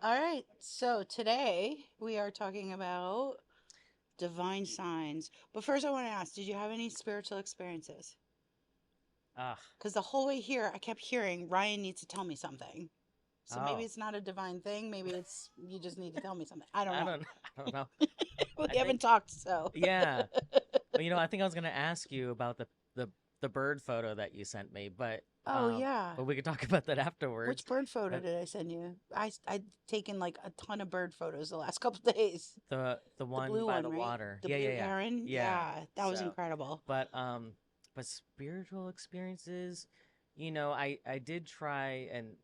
All right. So today we are talking about divine signs. But first, I want to ask, did you have any spiritual experiences? Ugh. Because the whole way here, I kept hearing Ryan needs to tell me something. So maybe Oh. it's not a divine thing. Maybe it's you just need to tell me something. I don't I know. don't. I don't know. I We think. haven't talked, so. Yeah. Well, I think I was gonna ask you about the bird photo that you sent me, Oh yeah. but we could talk about that Which afterwards. bird photo But did I send you? I've taken like a ton of bird photos the last couple days. the The one blue by one, the right? water. The Yeah, yeah, blue yeah, heron. yeah. Yeah, that was So, incredible. but um, but spiritual experiences. I did try, and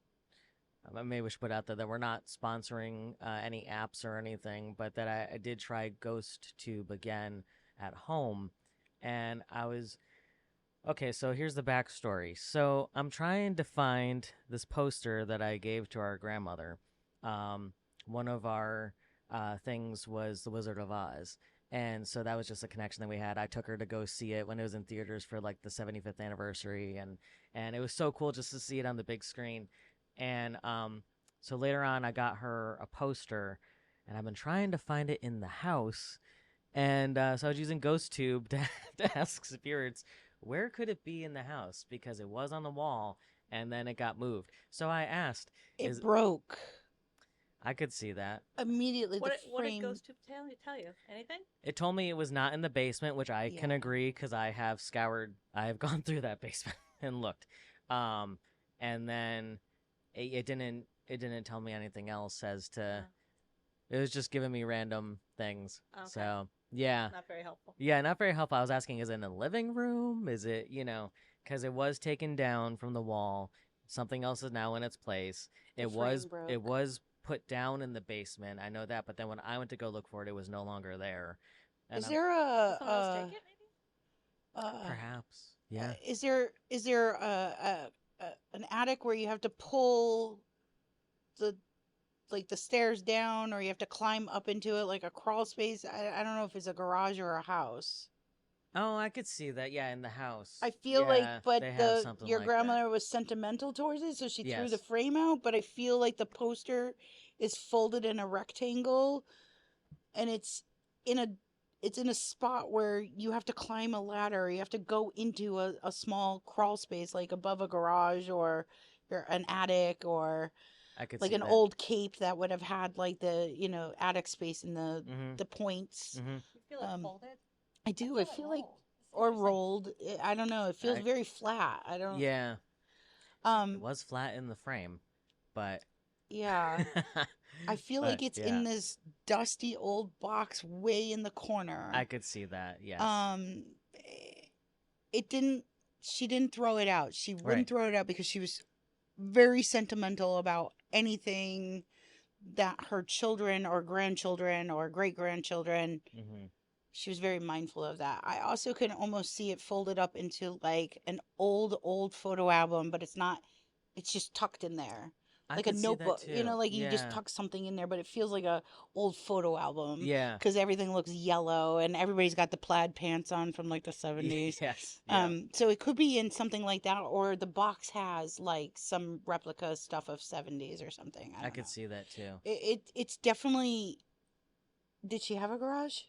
maybe we should put out there that we're not sponsoring any apps or anything, but that I did try Ghost Tube again at home, and I was okay. So here's the backstory. So I'm trying to find this poster that I gave to our grandmother. Um, One of our things was The Wizard of Oz. And so that was just a connection that we had. I took her to go see it when it was in theaters for like the 75th anniversary, and it was so cool just to see it on the big screen. And so later on, I got her a poster, and I've been trying to find it in the house. And so I was using GhostTube to, to ask spirits, where could it be in the house? Because it was on the wall, and then it got moved. So I asked, It is broke I could see that. immediately. The What did frame. Ghost Tube tell you? Anything? It told me it was not in the basement, which I Yeah. can agree because I have gone through that basement and looked. Um, and then it didn't tell me anything else as to. It was just giving me random things. Okay. So yeah, Not very helpful. yeah, not very helpful. I was asking, is it in the living room? Is it, because it was taken down from the wall. Something else is now in its place. The It frame was it broke. was put down in the basement. I know that, but then when I went to go look for it, it was no longer there. And Is I'm there Did someone else take it? uh perhaps, yeah. is there an attic where you have to pull the like the stairs down, or you have to climb up into it like a crawl space? I don't know if it's a garage or a house. Oh, I could see that. Yeah, in the house. I feel like, Yeah, but they have the something your like that. grandmother was sentimental towards it, so she threw the Yes. frame out. But I feel like the poster is folded in a rectangle, and in a it's in a spot where you have to climb a ladder. You have to go into a small crawl space, like above a garage or an attic, or I could like see an that. old cape that would have had like the attic space in Mhm. the points. Mhm. You feel it Um, folded? I I do. I feel it feel like rolled. It's or interesting. rolled. I don't know. It feels I very flat. I don't. yeah, it Um. was flat in the frame, but Yeah. I feel but like it's yeah, in this dusty old box way in the I corner. could see that. Yes. Um. It didn't. She didn't throw it out. She wouldn't Right. throw it out because she was very sentimental about anything that her children or grandchildren or great grandchildren. Mhm. She was very mindful of that. I also can almost see it folded up into like an old photo album, but it's not, it's just tucked in there. I Like a could see that notebook, too. like you just Yeah. tuck something in there, but it feels like a old photo album Yeah. because everything looks yellow and everybody's got the plaid pants on from like the 70s. Yes. Yeah. So it could be in something like that, or the box has like some replica stuff of 70s or something. I I don't could know. see that too. It's definitely. Did she have a garage?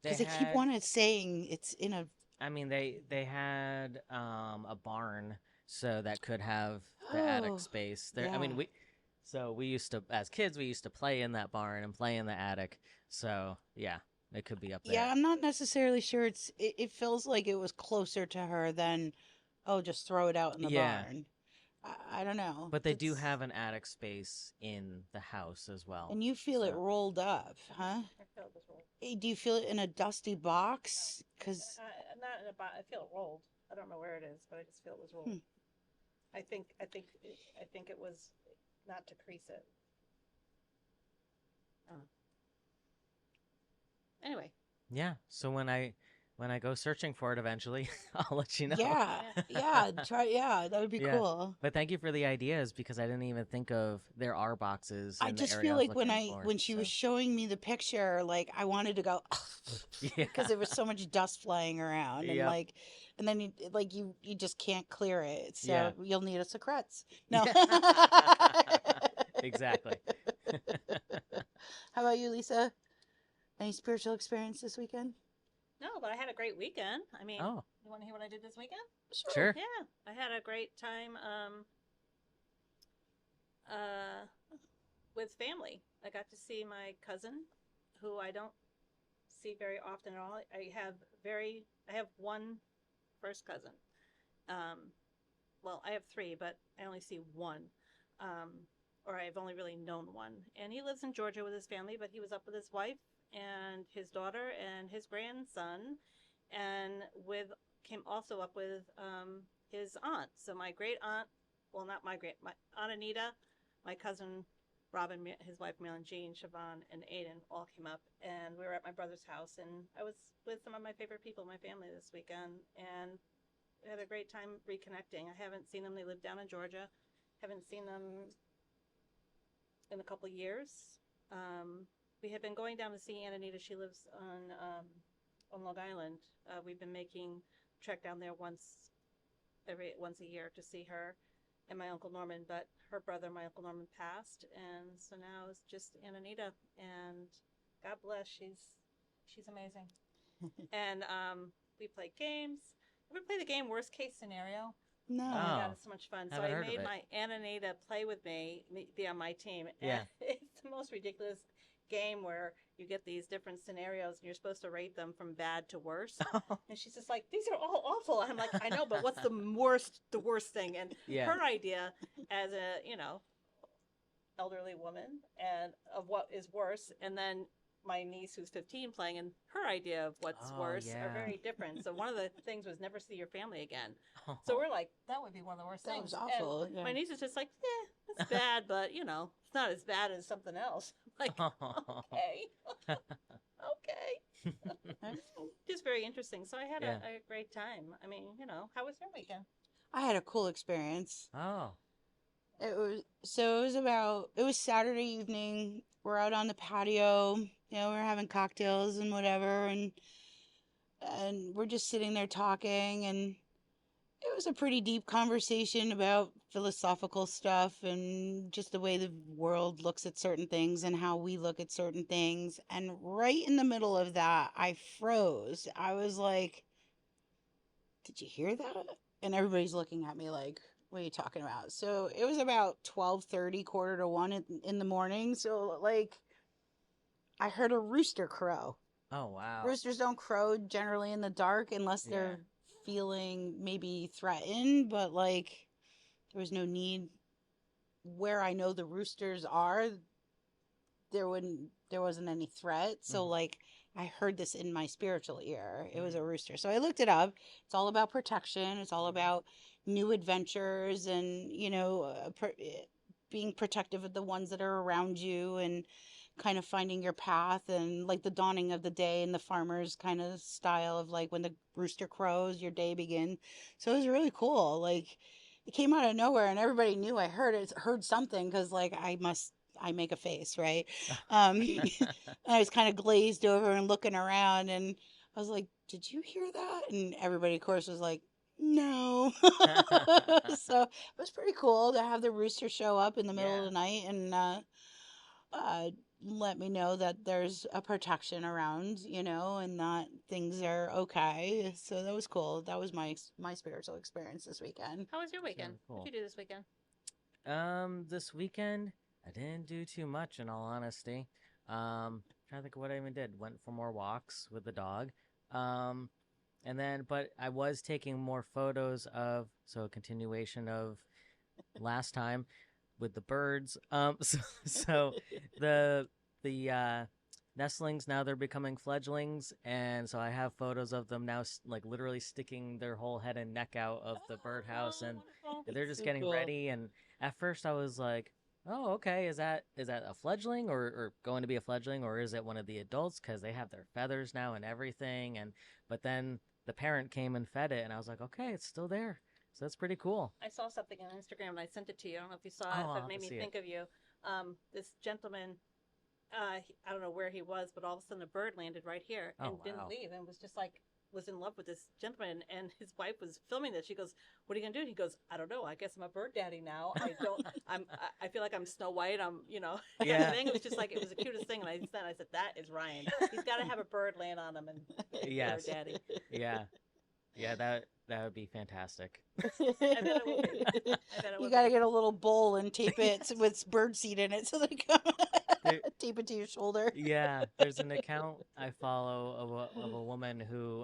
They Because they keep had wanting saying it's in a. I mean they had a barn so that could have the attic Oh, space. There I yeah. mean we used to as kids we used to play in that barn and play in the attic. So, yeah, it could be up Yeah, there. I'm not necessarily sure it feels like it was closer to her than, oh, just throw it out in the Yeah. barn. I don't know. But they do That's. have an attic space in the house as well. And you feel it So, rolled up, huh? I feel it was rolled. Do you feel it in a dusty No, box? Because. not in a box. I feel it rolled. I don't know where it is, but I just feel it was rolled. Hmm. I think it was not to crease it. Anyway, yeah. So when I go searching for it eventually, I'll let you know. Yeah, yeah. yeah, try, yeah, that would be Yeah. cool. But thank you for the ideas because I didn't even think of there are boxes I in the just area feel I was like when looking I for. when she was So, showing me the picture, like I wanted to go yeah. because there was so much dust flying around, and Yep. like, and then you just can't clear it, Yeah. so you'll need a secrets. No. Yeah. Exactly. How about you, Lisa? Any spiritual experience this weekend? No, but I had a great weekend. I mean, Oh, you want to hear what I did this weekend? Sure. sure. Yeah, I had a great time uh, with family. I got to see my cousin, who I don't see very often at all. I have one first cousin. Um, well, I have three, but I only see one. Um, or I've only really known one. And he lives in Georgia with his family, but he was up with his wife and his daughter and his grandson, and with came also up with his aunt. So my great aunt, well, not my aunt Anita, my cousin Robin, his wife Marilyn Jean, Siobhan, and Aiden all came up, and we were at my brother's house, and I was with some of my favorite people in my family this weekend, and had a great time reconnecting. I haven't seen them. They live down in Georgia. Haven't seen them in a couple of years. We had been going down to see Aunt Anita. She lives on Long Island. We've been making trek down there once a year to see her and my Uncle Norman. But her brother, my Uncle Norman, passed, and so now it's just Aunt Anita. And God bless, she's amazing. And we played games. Ever play the game Worst Case Scenario? No. Oh my God, Oh, it's so much fun. So haven't I heard of made it. my Aunt Anita play with me, be on my team. And Yeah. it's the most ridiculous game where you get these different scenarios and you're supposed to rate them from bad to worse. And she's just like, these are all awful. I'm like, I know, but what's the worst thing? And Yeah. her idea as a, elderly woman and of what is worse, and then my niece who's 15 playing, and her idea of what's Oh, worse are yeah. very different. So one of the things was never see your family again. Oh. So we're like, that would be one of the worst That things. was awful. And Yeah. my niece is just like, yeah, it's bad, but it's not as bad as something else. Like, okay, okay, just very interesting. So I had Yeah. a great time. I mean, how was your weekend? I had a cool experience. Oh. It was Saturday evening. We're out on the patio. We're having cocktails and whatever, and we're just sitting there talking, and it was a pretty deep conversation about philosophical stuff and just the way the world looks at certain things and how we look at certain things. And right in the middle of that, I froze. I was like, "Did you hear that?" And everybody's looking at me like, "What are you talking about?" So it was about 12:30, quarter to 1 in the morning. So like I heard a rooster crow. Oh, wow. Roosters don't crow generally in the dark unless Yeah. they're feeling maybe threatened, but like there was no need. Where I know the roosters are, there wasn't any threat. So Mhm. like I heard this in my spiritual ear. It was a rooster. So I looked it up. It's all about protection. It's all about new adventures and, being protective of the ones that are around you and kind of finding your path and like the dawning of the day and the farmer's kind of style of like when the rooster crows, your day begins. So it was really cool. Like it came out of nowhere and everybody knew I heard something because like I make a face, right? And I was kind of glazed over and looking around and I was like, did you hear that? And everybody, of course, was like, no. So it was pretty cool to have the rooster show up in the middle of Yeah. the night and uh, let me know that there's a protection around, and that things are okay. So that was cool. That was my spiritual experience this weekend. How was your That's weekend? really What cool. did you do this weekend? This weekend, I didn't do too much in all honesty. Trying to think of what I even did. Went for more walks with the dog. Um, but I was taking more photos so a continuation of last time with the birds. So the nestlings now they're becoming fledglings, and so I have photos of them now, like literally sticking their whole head and neck out of the birdhouse, and Wonderful. they're just So getting cool. ready. And at first I was like, oh, okay, is that a fledgling or going to be a fledgling, or is it one of the adults because they have their feathers now and everything? And but then the parent came and fed it, and I was like, okay, it's still there. So that's pretty cool. I saw something on Instagram and I sent it to you. I don't know if you saw Oh, it, I'll but have it made to me see it. think of you. This gentleman, I don't know where he was, but all of a sudden a bird landed right here Oh, and didn't wow. leave and was just like was in love with this gentleman, and his wife was filming this. She goes, "What are you gonna do?" And he goes, "I don't know. I guess I'm a bird daddy now. I don't. I feel like I'm Snow White. I'm, you know." Yeah. Kind of thing. It was just like, it was the cutest thing. And I said, "That is Ryan. He's got to have a bird land on him and be Yes. bird daddy." Yeah. Yeah, that would be fantastic. I bet it will be. I bet it will You got to be. get a little bowl and tape it with bird seed in it so they come There, tape it to your shoulder. yeah, there's an account I follow of a woman who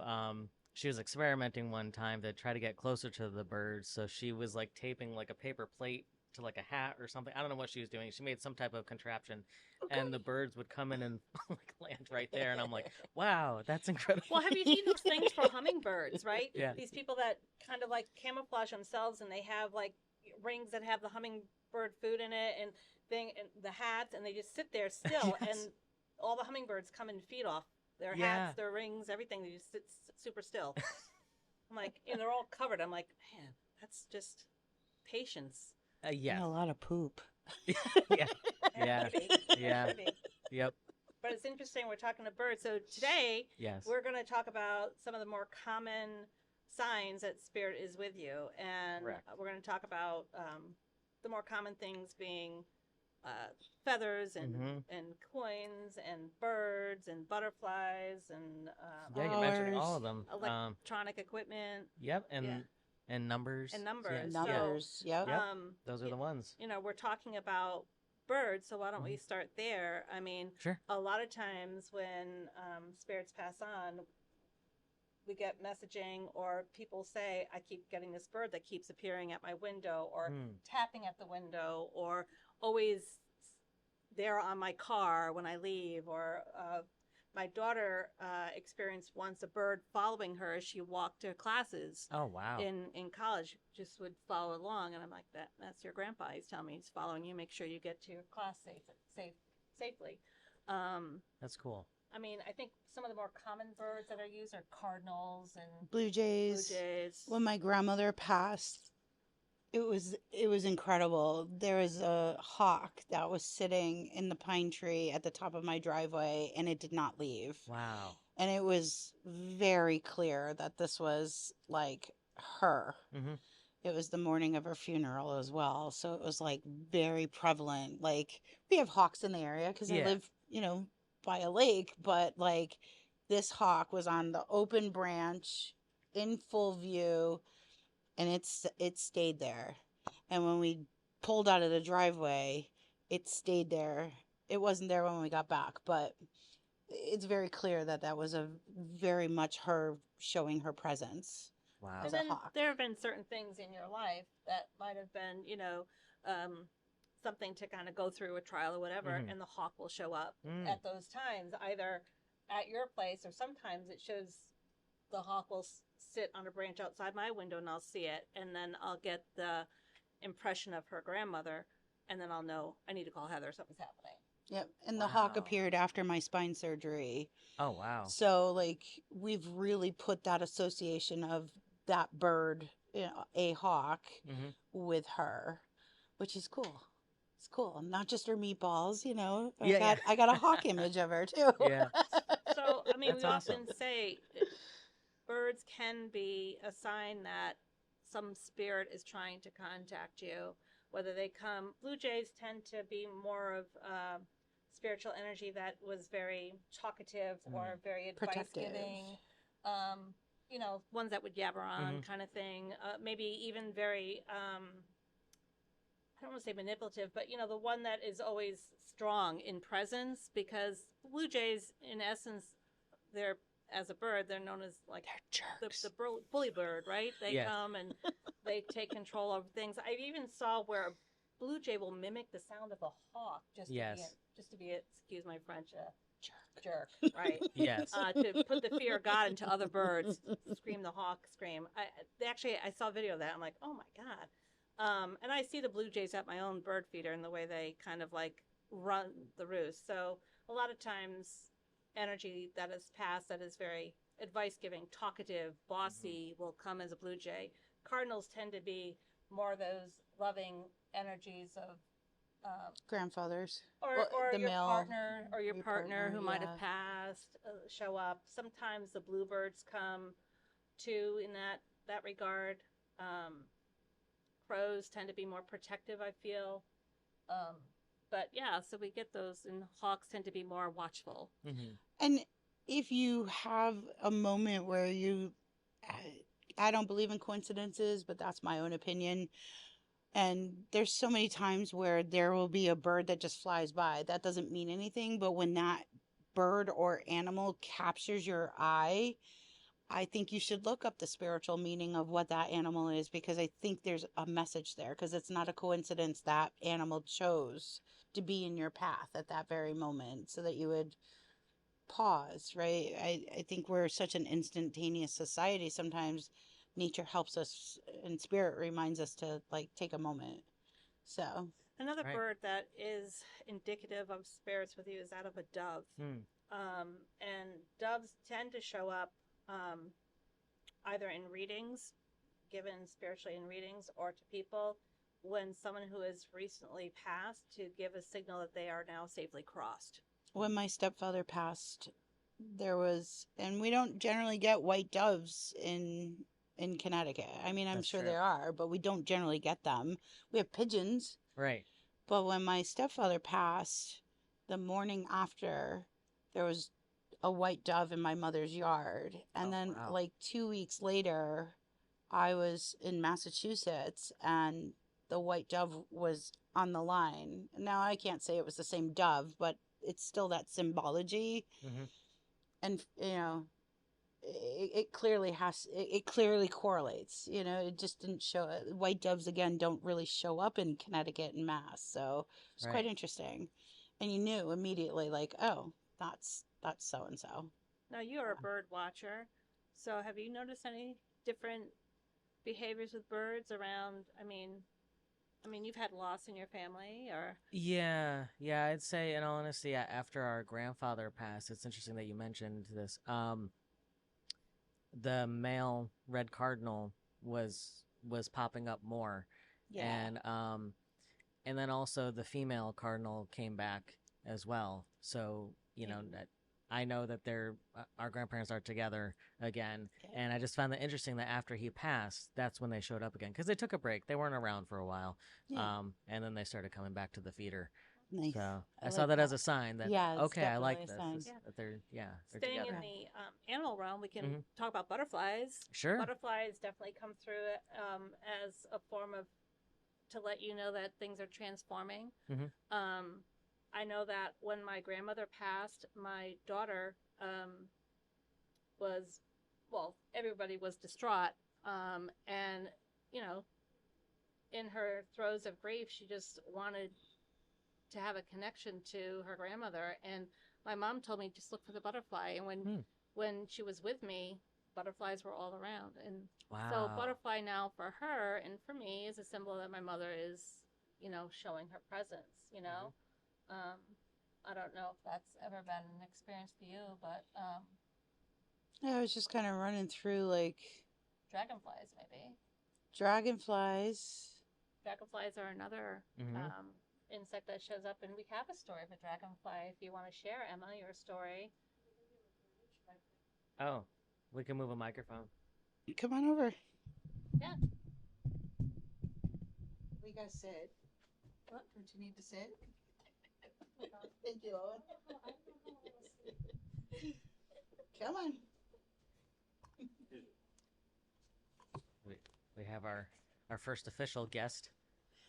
she was experimenting one time to try to get closer to the birds, so she was like taping like a paper plate to like a hat or something. I don't know what she was doing. She made some type of contraption, and the birds would come in and like land right there, and I'm like, wow, that's incredible. Well, have you seen those things for hummingbirds, right? Yeah. These people that kind of like camouflage themselves, and they have like rings that have the hummingbird food in it and thing and the hats, and they just sit there still, Yes. and all the hummingbirds come and feed off their Yeah. hats, their rings, everything. They just sit super still. I'm like, and they're all covered. I'm like, man, that's just patience. Yes. And a lot of poop. Yeah. Yeah. Maybe. Yeah. Maybe. Yep. But it's interesting. We're talking to birds. So today, Yes. we're going to talk about some of the more common signs that spirit is with you, and Correct. we're going to talk about the more common things being feathers and Mhm. and coins and birds and butterflies and Yeah, you're mentioning all Flowers. of them. electronic equipment Yep, and Yeah. and numbers. and numbers. Yes, So, Numbers. Yep. Yep. Those are y- the ones. you know, we're talking about birds, so why don't we start there? I mean, Sure. a lot of times when spirits pass on, we get messaging or people say, "I keep getting this bird that keeps appearing at my window or tapping at the window or always there on my car when I leave." Or my daughter experienced once a bird following her as she walked to classes Oh wow. in college, just would follow along, and I'm like, that's your grandpa. He's telling me he's following you. Make sure you get to your class safely. That's cool. I mean, I think some of the more common birds that are used are cardinals and Blue blue jays. jays. When my grandmother passed, it was incredible. There was a hawk that was sitting in the pine tree at the top of my driveway, and it did not leave. Wow. And it was very clear that this was like her. Mm-hmm. It was the morning of her funeral as well, so it was like very prevalent. Like we have hawks in the area because I Yeah. live, by a lake, but like this hawk was on the open branch in full view, and it stayed there. And when we pulled out of the driveway, it stayed there. It wasn't there when we got back, but it's very clear that that was a very much her showing her presence. Wow. As And a then hawk. there have been certain things in your life that might have been, something to kind of go through a trial or whatever, Mhm. and the hawk will show up Mm. at those times, either at your place or sometimes it shows the hawk will sit on a branch outside my window and I'll see it, and then I'll get the impression of her grandmother, and then I'll know I need to call Heather, something's happening. Yep. And the hawk Wow. appeared after my spine surgery. Oh wow. So, like, we've really put that association of that bird, a hawk, Mm-hmm. with her, which is cool. It's cool. Not just her meatballs, Yeah, I got a hawk image of her too. Yeah. So, I mean, That's we awesome. often say birds can be a sign that some spirit is trying to contact you. Whether they come, blue jays tend to be more of spiritual energy that was very talkative or very advice Protective. giving. Ones that would yabber on, kind of thing. Maybe even very. I don't want to say manipulative, but the one that is always strong in presence, because blue jays, in essence, they're as a bird, they're known as like They're jerks. the bully bird, right? They Yes. come and they take control of things. I even saw where a blue jay will mimic the sound of a hawk just Yes. to be, excuse my French, Jerk. jerk, right? Yes. To put the fear of God into other birds, scream the hawk scream. I saw a video of that. I'm like, oh my God. And I see the blue jays at my own bird feeder and the way they kind of like run the roost. So a lot of times energy that is passed that is very advice giving, talkative, bossy will come as a blue jay. Cardinals tend to be more those loving energies of Grandfathers. or Well, or the your male, partner or your your partner partner, who might have yeah. passed show up. Sometimes the bluebirds come too in that regard. Um, Crows tend to be more protective, I feel. Um, but yeah, so we get those, and hawks tend to be more watchful. Hmm. And if you have a moment where you, I don't believe in coincidences, but that's my own opinion. And there's so many times where there will be a bird that just flies by. That doesn't mean anything, but when that bird or animal captures your eye, I think you should look up the spiritual meaning of what that animal is, because I think there's a message there, because it's not a coincidence that animal chose to be in your path at that very moment so that you would pause, right? I think we're such an instantaneous society. Sometimes nature helps us and spirit reminds us to like take a moment. So, Another Right. bird that is indicative of spirits with you is that of a dove. Mm. And doves tend to show up um, either in readings, given spiritually in readings, or to people when someone who has recently passed to give a signal that they are now safely crossed. when my stepfather passed, there was, and we don't generally get white doves in Connecticut. I mean, I'm That's sure true. there are, but we don't generally get them. We have pigeons, Right. but when my stepfather passed, the morning after, there was a white dove in my mother's yard. And Oh, then, wow. like 2 weeks later, I was in Massachusetts and the white dove was on the line. Now, I can't say it was the same dove, but it's still that symbology. Hmm. And, it clearly it clearly correlates. It just didn't show. White doves, again, don't really show up in Connecticut and Mass. So it's quite Right. interesting. And you knew immediately, like, oh, that's so and so. Now, you are a bird watcher, so have you noticed any different behaviors with birds around? I mean, you've had loss in your family, or Yeah, yeah, I'd say in all honesty, after our grandfather passed, it's interesting that you mentioned this. The male red cardinal was popping up more, Yeah. and then also the female cardinal came back as well. So that I know that our grandparents are together again, Yeah. and I just found that interesting that after he passed, that's when they showed up again because they took a break. They weren't around for a while, Yeah. and then they started coming back to the feeder. Nice. So I I saw like that as that. a sign that Yeah, it's okay, I like definitely a this. sign. yeah. That they're Staying in together. the animal realm, we can Mhm. talk about butterflies. Sure. Butterflies definitely come through as a form of to let you know that things are transforming. Mhm. I know that when my grandmother passed, my daughter was, well, everybody was distraught, and you know, in her throes of grief, she just wanted to have a connection to her grandmother. And my mom told me just look for the butterfly. And when she was with me, butterflies were all around. And so Wow. butterfly now for her and for me is a symbol that my mother is, showing her presence. I don't know if that's ever been an experience for you, but Yeah, I was just kind of running through like dragonflies maybe. dragonflies. Dragonflies are another Mhm. insect that shows up, and we have a story of a dragonfly. If you want to share, Emma, your story. Oh, we can move a microphone. Come on over. Yeah. We gotta sit. What? Don't you need to sit? Thank you, Owen. Come on. We have our first official guest,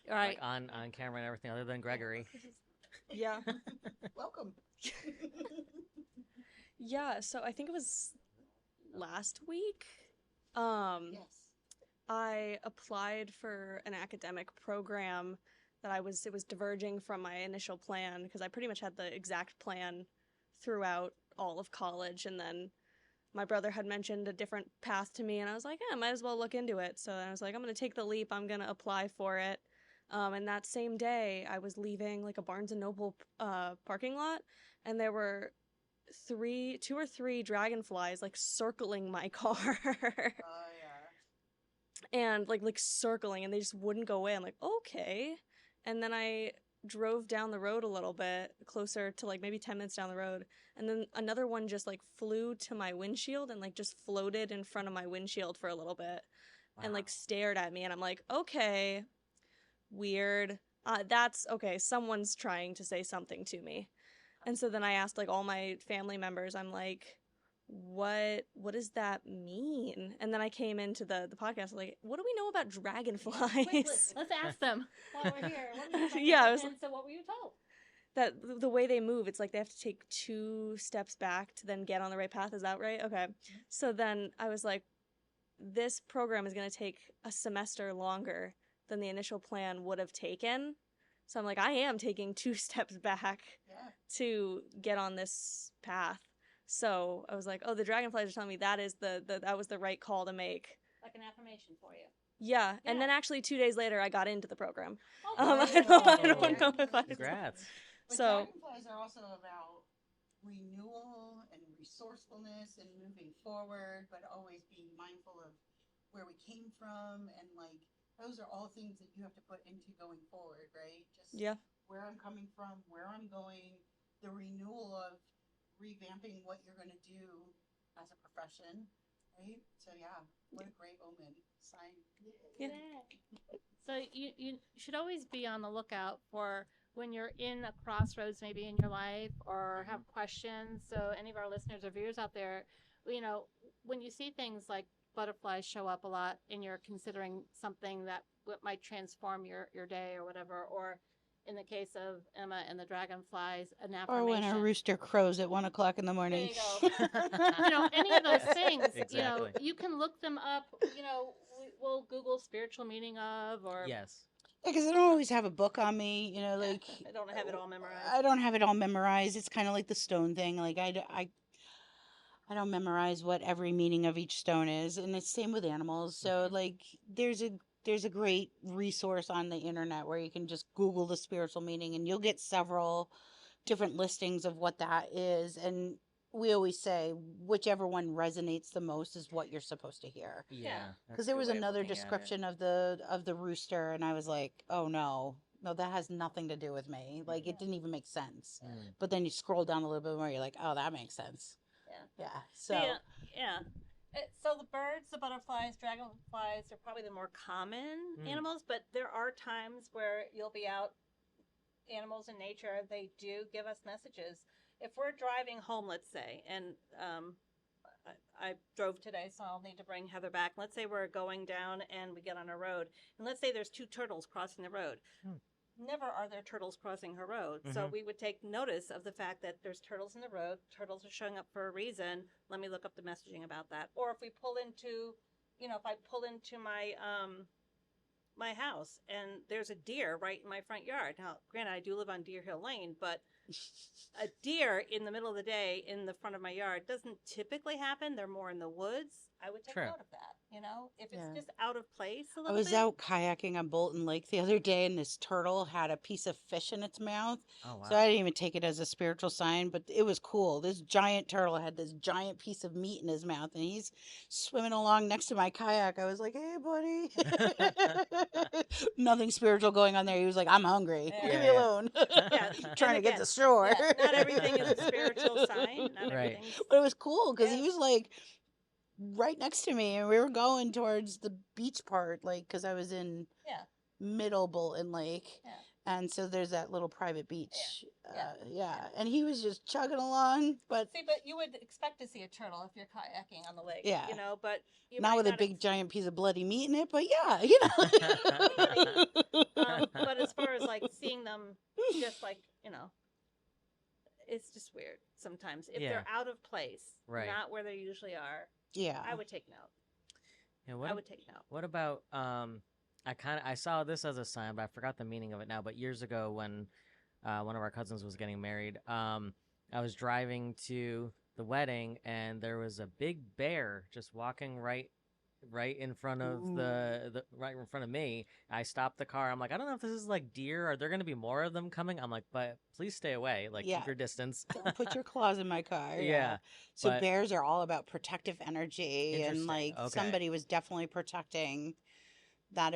All right. like on camera and everything, other than Gregory. Yeah. Welcome. Yeah, so I think it was last week. Yes. I applied for an academic program that it was diverging from my initial plan because I pretty much had the exact plan throughout all of college, and then my brother had mentioned a different path to me, and I was like, yeah, I might as well look into it. So I was like, I'm going to take the leap. I'm going to apply for it. And that same day, I was leaving like a Barnes & Noble parking lot, and there were two or three dragonflies like circling my car. Oh yeah. And like circling, and they just wouldn't go away. I'm like, okay. And then I drove down the road a little bit closer to like maybe 10 minutes down the road, and then another one just like flew to my windshield and like just floated in front of my windshield for a little bit and like stared at me, and I'm like, okay, weird. That's okay, someone's trying to say something to me. And so then I asked like all my family members, I'm like, what does that mean? And then I came into the podcast like, what do we know about dragonflies? Quick, let's ask them while we're here. What do you think? Yeah, I was And so what were you told? that the way they move, it's like they have to take 2 steps back to then get on the right path. Is that right? Okay. So then I was like, this program is going to take a semester longer than the initial plan would have taken. So I'm like, I am taking 2 steps back to get on this path. So I was like, oh, the dragonflies are telling me that is that was the right call to make. Like an affirmation for you. Yeah. And Yeah. then actually 2 days later, I got into the program. Oh, I great. don't know if I. Congrats. But So dragonflies are also about renewal and resourcefulness and moving forward, but always being mindful of where we came from, and like those are all things that you have to put into going forward, right? Just yeah. where I'm coming from, where I'm going, the renewal of revamping what you're going to do as a profession, right? So yeah, what a great omen sign. Yeah. So you should always be on the lookout for when you're in a crossroads maybe in your life or have questions. So any of our listeners or viewers out there, you know, when you see things like butterflies show up a lot and you're considering something that might transform your day or whatever, or in the case of Emma and the dragonflies, an affirmation. Or when a rooster crows at 1 o'clock in the There morning. you go. You know, any of those things, you know, Exactly. you can look them up, you know, we'll Google spiritual meaning of, or Yes. Because I don't always have a book on me, you know, like I don't have it all memorized. I don't have it all memorized. It's kind of like the stone thing. Like I don't memorize what every meaning of each stone is, and it's same with animals. So like there's a great resource on the internet where you can just Google the spiritual meaning, and you'll get several different listings of what that is. And we always say whichever one resonates the most is what you're supposed to hear. Yeah. that's Because a there good was way of another looking at it. description of the rooster, and I was like, oh no, that has nothing to do with me. Like it didn't even make sense. Mm. But then you scroll down a little bit more, you're like, oh, that makes sense. Yeah. Yeah. So Yeah. So the birds, the butterflies, dragonflies are probably the more common animals, but there are times where you'll be out, animals in nature, they do give us messages. If we're driving home, let's say, and I drove today, so I'll need to bring Heather back. Let's say we're going down and we get on a road, and let's say there's 2 turtles crossing the road. Never are there turtles crossing her road. So Mhm. we would take notice of the fact that there's turtles in the road. Turtles are showing up for a reason. Let me look up the messaging about that. Or if we pull into, you know, if I pull into my my house and there's a deer right in my front yard. Now, granted, I do live on Deer Hill Lane, but a deer in the middle of the day in the front of my yard doesn't typically happen. They're more in the woods. I would take True. note of that. You know, if it's Yeah. just out of place a I little was bit. out kayaking on Bolton Lake the other day, and this turtle had a piece of fish in its mouth. Oh wow. So I didn't even take it as a spiritual sign, but it was cool. This giant turtle had this giant piece of meat in his mouth, and he's swimming along next to my kayak. I was like, "Hey, buddy." Nothing spiritual going on there. He was like, "I'm hungry. Yeah. Leave me Yeah. alone." Yeah. Trying to And get again, to shore. Yeah, not everything is a spiritual sign. Not Right. everything's. But it was cool because he Yeah. was like right next to me, and we were going towards the beach part, like because I was in Yeah. middle Bolton Lake. Yeah. And so there's that little private beach. Yeah. Yeah. And he was just chugging along, but See, but you would expect to see a turtle if you're kayaking on the lake. Yeah. You know, but you not might with a not big ex- giant piece of bloody meat in it, but yeah, you know. but as far as like seeing them, just like it's just weird sometimes if Yeah. they're out of place, Right. not where they usually are. Yeah. I would take note. Yeah, I would take note. What about I saw this as a sign, but I forgot the meaning of it now. But years ago, when one of our cousins was getting married, I was driving to the wedding, and there was a big bear just walking right in front of the right in front of me. I stopped the car. I'm like, I don't know if this is like deer. Are there going to be more of them coming? I'm like, but please stay away. Like, Yeah. keep your distance. Don't put your claws in my car. Yeah, So but- bears are all about protective energy, and Interesting. like Okay. somebody was definitely protecting that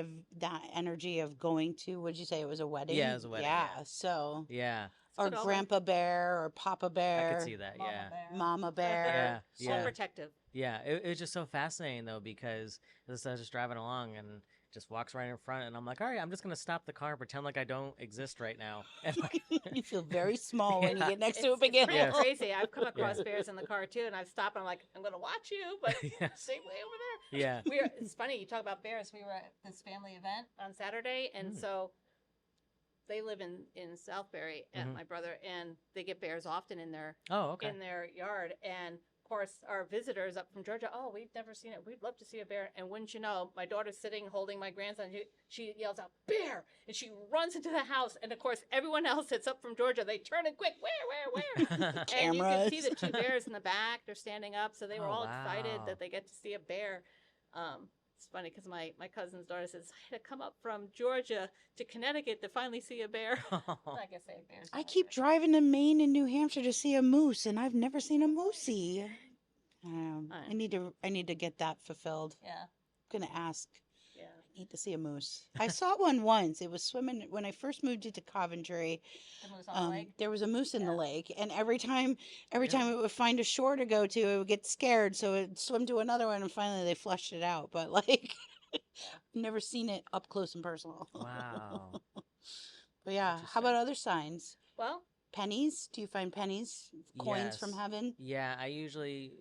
energy of going to, would you say it was a wedding? Yeah, it was a wedding, Yeah. yeah. So, Yeah, It's or good omen. Grandpa Bear or Papa I could Bear, see that. Mama Yeah, bear. Mama Bear. yeah, All yeah, protective. yeah. It was just so fascinating though because I was just driving along and just walks right in front, and I'm like, all right, I'm just gonna stop the car and pretend like I don't exist right now, and like, You feel very small when you Yeah. get next to a big It's pretty Yes. animal. crazy. I've come across Yeah. bears in the car too, and I've stopped. And I'm like, I'm going to watch you, but Yes. stay way over there. Yeah. It's funny you talk about bears. We were at this family event on Saturday, and Mm. so they live in Southbury, and Mhm. my brother, and they get bears often in their Oh, okay. yard. And of course, our visitors up from Georgia, oh, we've never seen it. We'd love to see a bear. And wouldn't you know, my daughter's sitting holding my grandson. She yells out, "Bear!" And she runs into the house. And of course, everyone else that's up from Georgia, they turn and quick, where? And you can see the two bears in the back. They're standing up. So they were Oh, all excited wow. that they get to see a bear. It's funny because my cousin's daughter says, I had to come up from Georgia to Connecticut to finally see a bear. I guess they have bears. I down keep there. driving to Maine and New Hampshire to see a moose, and I've never seen a moosey. I need to get that fulfilled. Yeah, I'm gonna ask. yeah. I need to see a moose. I saw one once. It was swimming when I first moved into Coventry. The moose on the lake. There was a moose in the Yeah. lake, and every time Really? it would find a shore to go to, it would get scared, so it'd swim to another one, and finally they flushed it out. But like, never seen it up close and personal. Wow. But yeah, how about other signs? Well, Pennies? Do you find pennies, coins from Yes. heaven? Yeah, I usually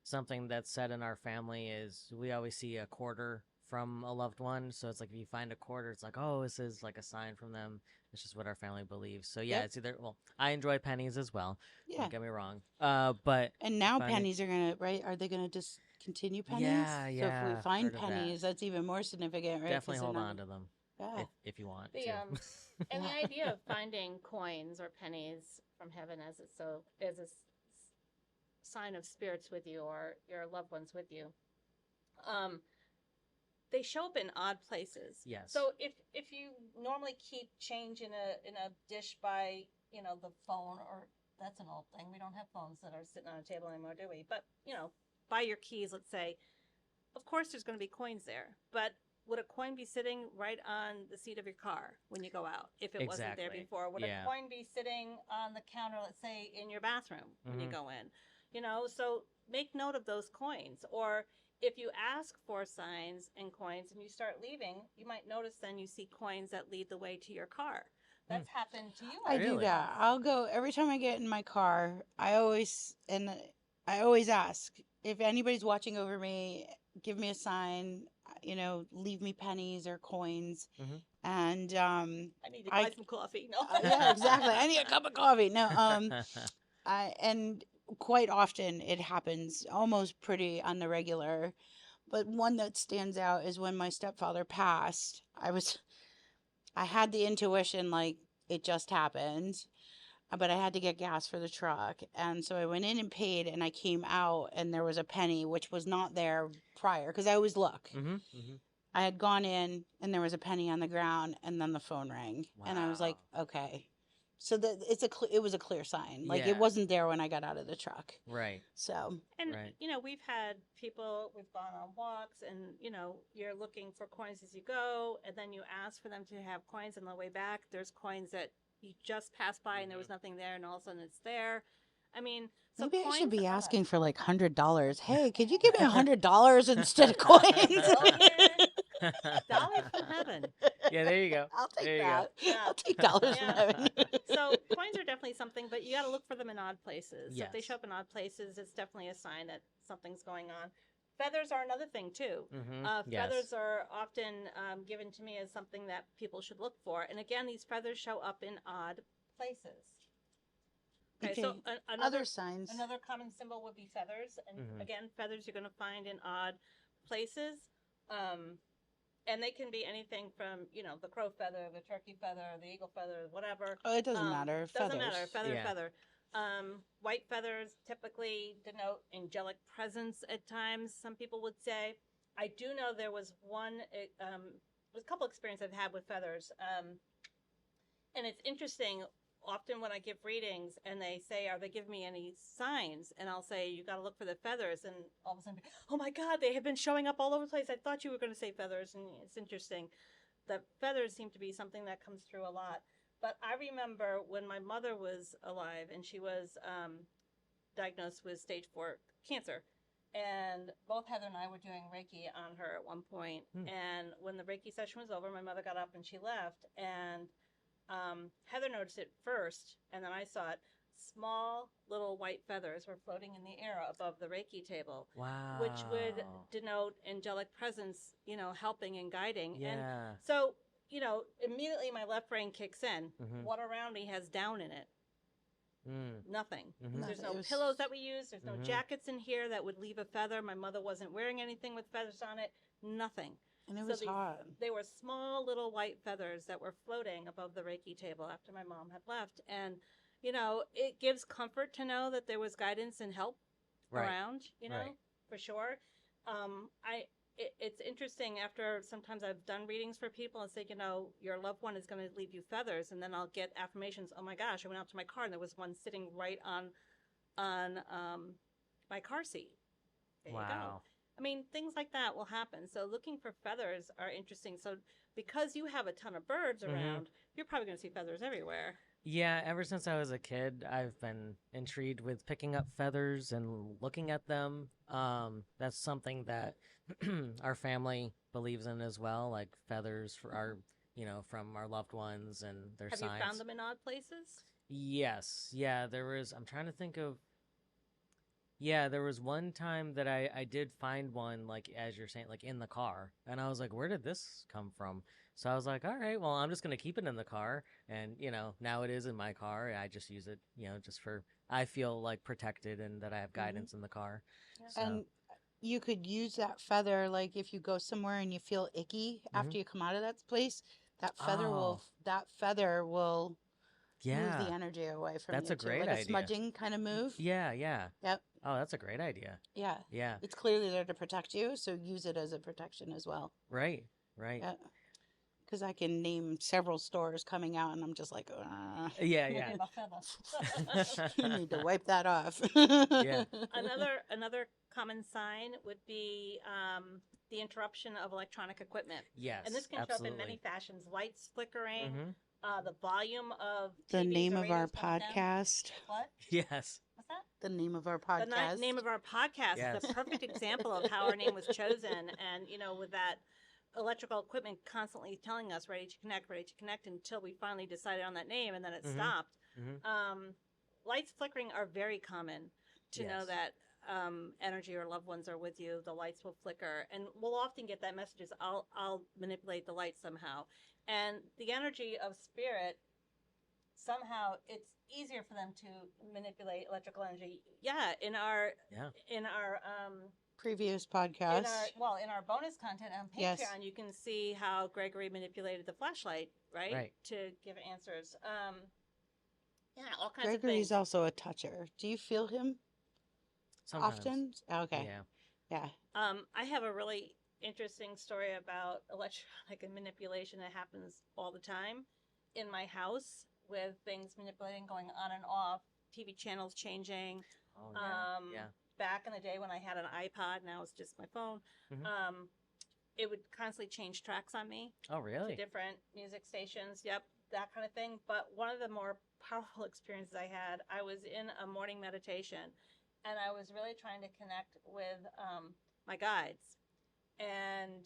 something that's said in our family is we always see a quarter from a loved one. So it's like if you find a quarter, it's like, oh, this is like a sign from them. It's just what our family believes. So yeah, Yep. it's either I enjoy pennies as well. Yeah. Don't get me wrong. But And now Find it- pennies are gonna Are they gonna discontinue pennies? Yeah, So if yeah, we I've find heard of that. pennies, that's even more significant, right? 'Cause definitely they're hold not- on to them Yeah. if you want The, to. and the idea of finding coins or pennies from heaven as a sign of spirits with you or your loved ones with you, they show up in odd places. Yes. So if you normally keep change in a dish by the phone, or that's an old thing. We don't have phones that are sitting on a table anymore, do we? But by your keys, let's say, of course there's going to be coins there, but would a coin be sitting right on the seat of your car when you go out if it wasn't there Exactly. before? Would Yeah. a coin be sitting on the counter, let's say, in your bathroom when you Mhm. go in? So make note of those coins. Or if you ask for signs and coins and you start leaving, you might notice then you see coins that lead the way to your car. That's happened to you. I do Really? that. I'll go every time I get in my car. I always ask if anybody's watching over me. Give me a sign. Leave me pennies or coins. Mhm. And I need to buy some coffee. No. yeah, exactly. I need a cup of coffee. No, and quite often it happens almost pretty on the regular. But one that stands out is when my stepfather passed. I had the intuition like it just happened, but I had to get gas for the truck. And so I went in and paid, and I came out and there was a penny, which was not there prior because I always look. Mhm. Mhm. I had gone in and there was a penny on the ground, and then the phone rang, and I was like, okay. So that it was a clear sign. Like Yeah. it wasn't there when I got out of the truck. Right. So And Right. we've had people, we've gone on walks, and you're looking for coins as you go, and then you ask for them to have coins on the way back. There's coins that you just passed by and there was nothing there, and all of a sudden it's there. I mean, so maybe I should coins be are- asking for like $100. Hey, could you give me $100 instead of coins? Dollars from heaven. Yeah, there you go. I'll take There you that. go. Yeah. I'll take dollars Yeah. from heaven. So coins are definitely something, but you got to look for them in odd places. So if they Yes. show up in odd places, it's definitely a sign that something's going on. Feathers are another thing too. Mhm. Yes. Feathers are often given to me as something that people should look for, and again, these feathers show up in odd places. Okay, so Okay, another Other signs. another common symbol would be feathers, and Mhm. again, feathers you're going to find in odd places. And they can be anything from the crow feather, the turkey feather, the eagle feather, whatever. Oh, it doesn't matter. Doesn't Feathers. matter. Feather, Yeah. feather. White feathers typically denote angelic presence at times, some people would say. I do know there was there's a couple experiences I've had with feathers. And it's interesting, often when I give readings and they say, are they giving me any signs? And I'll say, you got to look for the feathers. And all of a sudden, oh my God, they have been showing up all over the place. I thought you were going to say feathers. And it's interesting. The feathers seem to be something that comes through a lot. But I remember when my mother was alive and she was diagnosed with stage 4 cancer. And both Heather and I were doing Reiki on her at one point. And when the Reiki session was over, my mother got up and she left. And Heather noticed it first, and then I saw it. Small little white feathers were floating in the air above the Reiki table, Wow. which would denote angelic presence, helping and guiding. Yeah. And so, immediately my left brain kicks in. What around me has down in it? Nothing. There's no pillows that we use. There's no jackets in here that would leave a feather. My mother wasn't wearing anything with feathers on it. Nothing. And it was hot. They were small little white feathers that were floating above the Reiki table after my mom had left. And, it gives comfort to know that there was guidance and help around, for sure. It's interesting after sometimes I've done readings for people and say, your loved one is going to leave you feathers. And then I'll get affirmations. Oh my gosh, I went out to my car and there was one sitting right on my car seat. There you go. I mean, things like that will happen. So looking for feathers are interesting. So because you have a ton of birds around, you're probably going to see feathers everywhere. Yeah, ever since I was a kid, I've been intrigued with picking up feathers and looking at them. That's something that our family believes in as well, like feathers for our, from our loved ones and their signs. Have you found them in odd places? Yes. Yeah, I'm trying to think of. Yeah, there was one time that I did find one, like, as you're saying, like, in the car. And I was like, where did this come from? So I was like, all right, well, I'm just going to keep it in the car. And, now it is in my car. I just use it, just I feel, like, protected and that I have guidance in the car. Yeah. So. And you could use that feather, like, if you go somewhere and you feel icky after you come out of that place, that feather will move the energy away from That's you. a great like idea. a smudging kind of move. Yeah. Yep. Oh, that's a great idea. Yeah. Yeah. It's clearly there to protect you, so use it as a protection as well. Right. Yeah. Because I can name several stores coming out, and I'm just like, Yeah. you need to wipe that off. Yeah. Another common sign would be the interruption of electronic equipment. Yes. And this can show up in many fashions: lights flickering, the volume of the TVs name or of our radios going down. podcast. What? Yes. What's that? The name of our podcast. The name of our podcast is a perfect example of how our name was chosen. And, with that electrical equipment constantly telling us ready to connect until we finally decided on that name and then it stopped. Lights flickering are very common to know that energy or loved ones are with you. The lights will flicker. And we'll often get that message is I'll manipulate the light somehow. And the energy of spirit, somehow it's easier for them to manipulate electrical energy. Yeah, in our previous podcast. In our bonus content on Patreon, you can see how Gregory manipulated the flashlight, right? To give answers. All kinds of things. Gregory's also a toucher. Do you feel him Sometimes. often? Okay. Yeah. I have a really interesting story about electronic and manipulation that happens all the time in my house with things manipulating, going on and off, TV channels changing. Oh, yeah. Back in the day when I had an iPod, now it's just my phone, it would constantly change tracks on me. Oh, really? To different music stations. Yep, that kind of thing. But one of the more powerful experiences I had, I was in a morning meditation, and I was really trying to connect with my guides. And,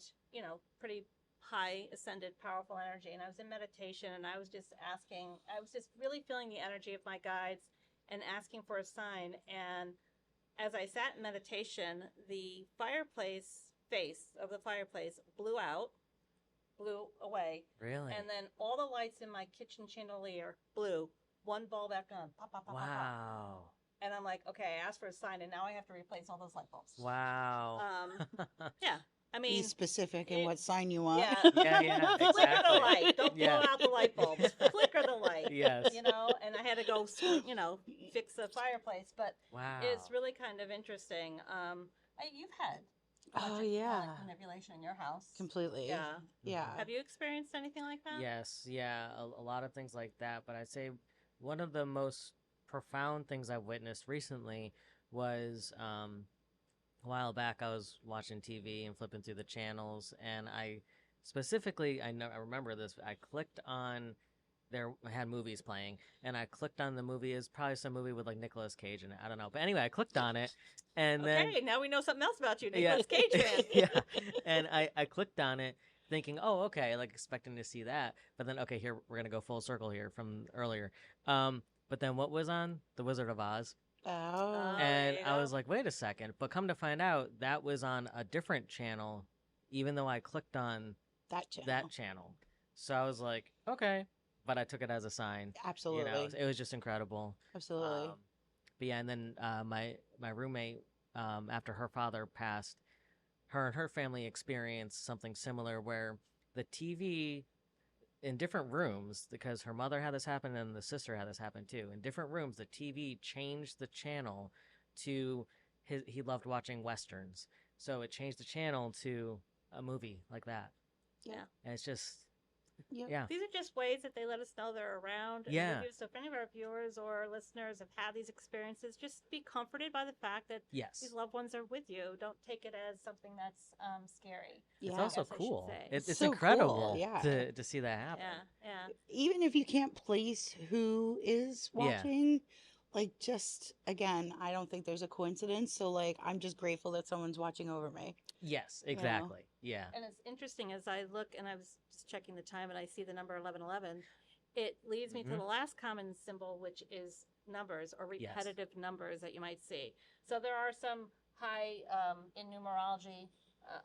pretty high ascended, powerful energy. And I was in meditation, and I was just really feeling the energy of my guides and asking for a sign. And as I sat in meditation, the fireplace face of the fireplace blew away. Really? And then all the lights in my kitchen chandelier blew. One bulb after another. Pop, pop, pop, pop, pop. Wow. And I'm like, okay, I asked for a sign, and now I have to replace all those light bulbs. Wow. Yeah. I mean, be specific in what sign you want. Yeah. Exactly. Flicker the light. Don't blow out the light bulbs. Flicker the light. Yes. And I had to go, fix the fireplace. But Wow. it's really kind of interesting. You've had manipulation in your house. Completely. Yeah. Yeah. Have you experienced anything like that? Yes. Yeah. A lot of things like that. But I'd say one of the most profound things I've witnessed recently was a while back. I was watching TV and flipping through the channels, and I remember this. I clicked on there had movies playing, and I clicked on the movie. It's probably some movie with like Nicolas Cage in it. I don't know, but anyway, I clicked on it, and then Okay, now we know something else about you, yeah, Nicolas Cage fan. yeah, and I clicked on it thinking, oh, okay, like expecting to see that, but then okay, here we're gonna go full circle here from earlier. But then what was on The Wizard of Oz? Oh. And there you I go. was like, wait a second. But come to find out, that was on a different channel, even though I clicked on That channel. that channel. So I was like, okay. But I took it as a sign. Absolutely. You know, it was just incredible. Absolutely. But yeah, and then my roommate, after her father passed, her and her family experienced something similar where the TV in different rooms, because her mother had this happen and the sister had this happen too. In different rooms, the TV changed the channel to he loved watching westerns, so it changed the channel to a movie like that. Yeah. And it's just Yep. yeah, These are just ways that they let us know they're around. And Yeah. So if any of our viewers or listeners have had these experiences, just be comforted by the fact that yes. these loved ones are with you. Don't take it as something that's scary. Yeah. It's also I guess I should cool. say. It's So cool, incredible yeah. to see that happen. Yeah, yeah. Even if you can't place who is Yeah. watching, like, just again, I don't think there's a coincidence. So, like, I'm just grateful that someone's watching over me. Yes, exactly. Yeah. And it's interesting as I look, and I was just checking the time, and I see the number 1111. It leads me to Mhm. the last common symbol, which is numbers or Yes. repetitive numbers that you might see. So there are some high in numerology.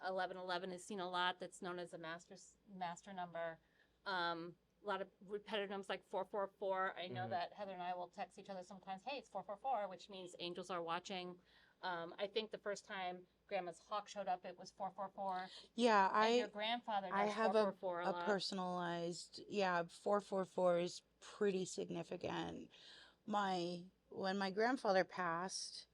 1111 is seen a lot. That's known as a master number. A lot of repetitive numbers like 444. I know Mhm. that Heather and I will text each other sometimes. Hey, it's 444, which means angels are watching. I think the first time Grandma's hawk showed up, it was 444. Yeah, And your I grandfather I does have 444 a lot. personalized, yeah, 444 is pretty significant. When my grandfather passed,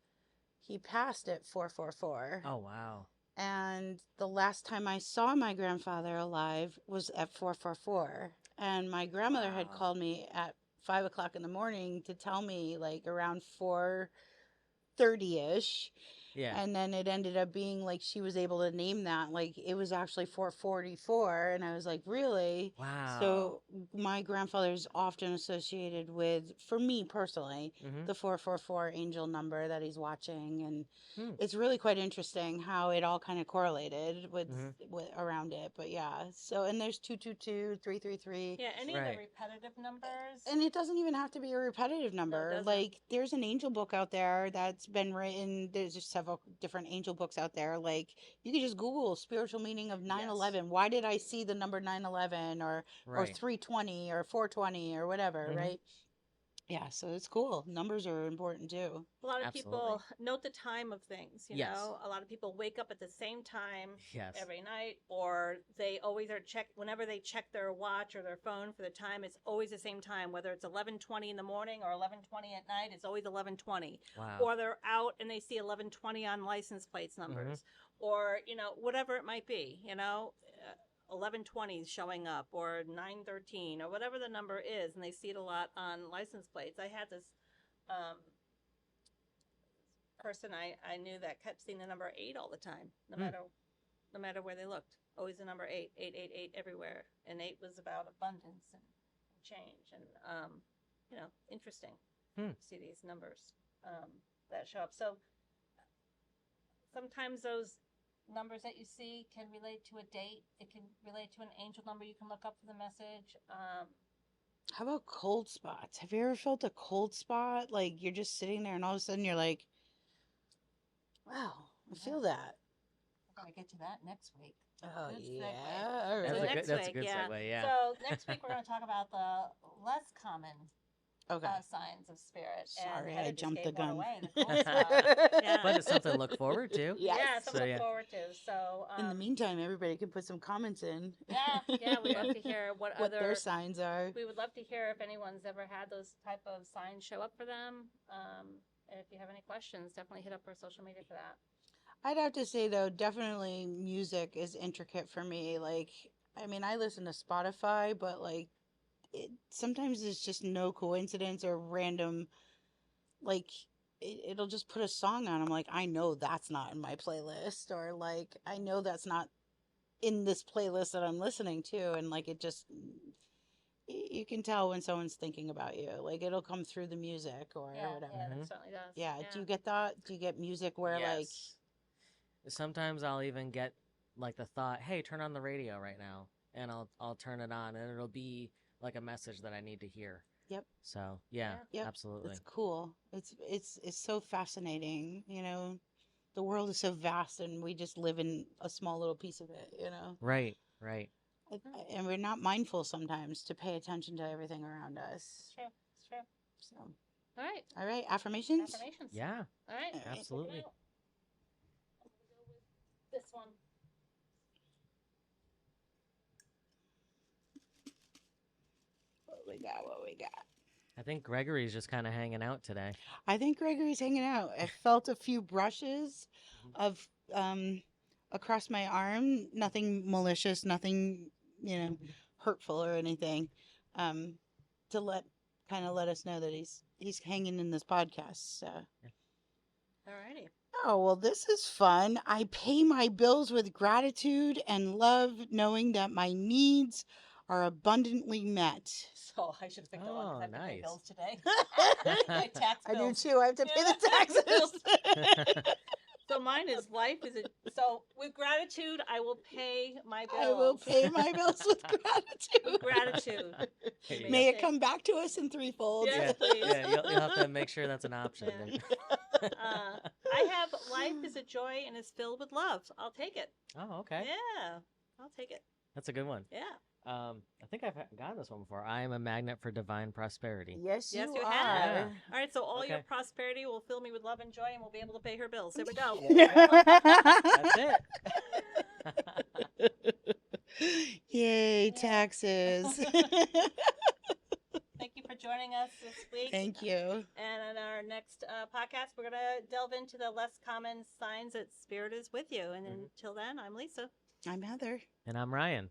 he passed at 444. Oh wow. And the last time I saw my grandfather alive was at 444. And my grandmother had Wow. called me at 5 o'clock in the morning to tell me, like, around 4:30 ish. Yeah. And then it ended up being like she was able to name that. Like, it was actually 444. And I was like, really? Wow. So my grandfather is often associated with, for me personally, Mhm. the 444 angel number that he's watching. And Hmm. it's really quite interesting how it all kind of correlated Mhm. with around it. But yeah, so, and there's 222, 333. Yeah, any of Right. the repetitive numbers. And it doesn't even have to be a repetitive number. doesn't. Like, there's an angel book out there that's been written. There's just several different angel books out there. Like, you could just Google spiritual meaning of 9/11. Why did I see the number 9/11 or Right. 320 or 420 or whatever, Mhm. right? Yeah, so it's cool. Numbers are important too. A lot of Absolutely. people note the time of things, you Yes. know. A lot of people wake up at the same time Yes. every night, or they always are whenever they check their watch or their phone for the time, it's always the same time, whether it's 11:20 in the morning or 11:20 at night, it's always 11:20. Wow. Or they're out and they see 11:20 on license plates numbers, or, you know, whatever it might be, you know. 1120 is showing up, or 913, or whatever the number is, and they see it a lot on license plates. I had this person I knew that kept seeing the number 8 all the time, no matter where they looked. Always the number 8, 888 everywhere, and 8 was about abundance and change, and you know, interesting to see these numbers that show up. So sometimes those numbers that you see can relate to a date. It can relate to an angel number you can look up for the message. How about cold spots? Have you ever felt a cold spot? Like, you're just sitting there and all of a sudden you're like, wow, I feel that. We're going to get to that next week. Oh, Good segue. yeah. All That's So a right. good- next week, good yeah. segue, yeah. So next week we're going to talk about the less common Okay. signs of spirit. Sorry, and I Heather just jumped the gave one gun. away, the cold spot. Yeah. But it's something to look forward to. Yes. Yeah, something So, to yeah. look forward to. So In the meantime, everybody can put some comments in. yeah, we'd love to hear what their other signs are. We would love to hear if anyone's ever had those type of signs show up for them. And if you have any questions, definitely hit up our social media for that. I'd have to say, though, definitely music is intricate for me. Like, I mean, I listen to Spotify, but, like, sometimes it's just no coincidence or random, like it'll just put a song on. I'm like, I know that's not in my playlist, or like I know that's not in this playlist that I'm listening to, and like it just you can tell when someone's thinking about you. Like it'll come through the music or Yeah, whatever. yeah, Mhm. that certainly does. Yeah. Do you get that? Do you get music where like Yes. Sometimes I'll even get like the thought, "Hey, turn on the radio right now," and I'll turn it on, and it'll be like a message that I need to hear. Yep. So yeah, Yep. absolutely. It's cool. It's so fascinating, you know. The world is so vast and we just live in a small little piece of it, you know. Right, right. And we're not mindful sometimes to pay attention to everything around us. It's true. It's true. So, All all right, affirmations. affirmations. Yeah, All right. All right. absolutely. I'm gonna go with this one. What we got? What we got? I think Gregory's just kind of hanging out today. I think Gregory's hanging out. I felt a few brushes of across my arm. Nothing malicious, nothing, you know, hurtful or anything. Um, to let us know that he's hanging in this podcast. So. Alrighty. Oh, well, this is fun. I pay my bills with gratitude and love, knowing that my needs are abundantly met. So I should have picked that one because I have to pay nice. bills today. My tax I do bills. too. I have to pay the taxes. So mine is life is a so with gratitude I will pay my bills. I will pay my bills with gratitude. With gratitude. There you May go. it come back to us in threefold. Yes, Yeah, please. yeah. You'll have to make sure that's an option. Yeah. then. I have life is a joy and is filled with love. I'll take it. Oh, okay. Yeah, I'll take it. That's a good one. Yeah. I think I've gotten this one before. I am a magnet for divine prosperity. Yes, Yes, you are. have. Yeah. All right, so all your Okay. prosperity will fill me with love and joy, and we'll be able to pay her bills. There we go. That's it. Yay, taxes. Thank you for joining us this week. Thank you. And in our next podcast, we're going to delve into the less common signs that spirit is with you. And until then, I'm Lisa. I'm Heather. And I'm Ryan.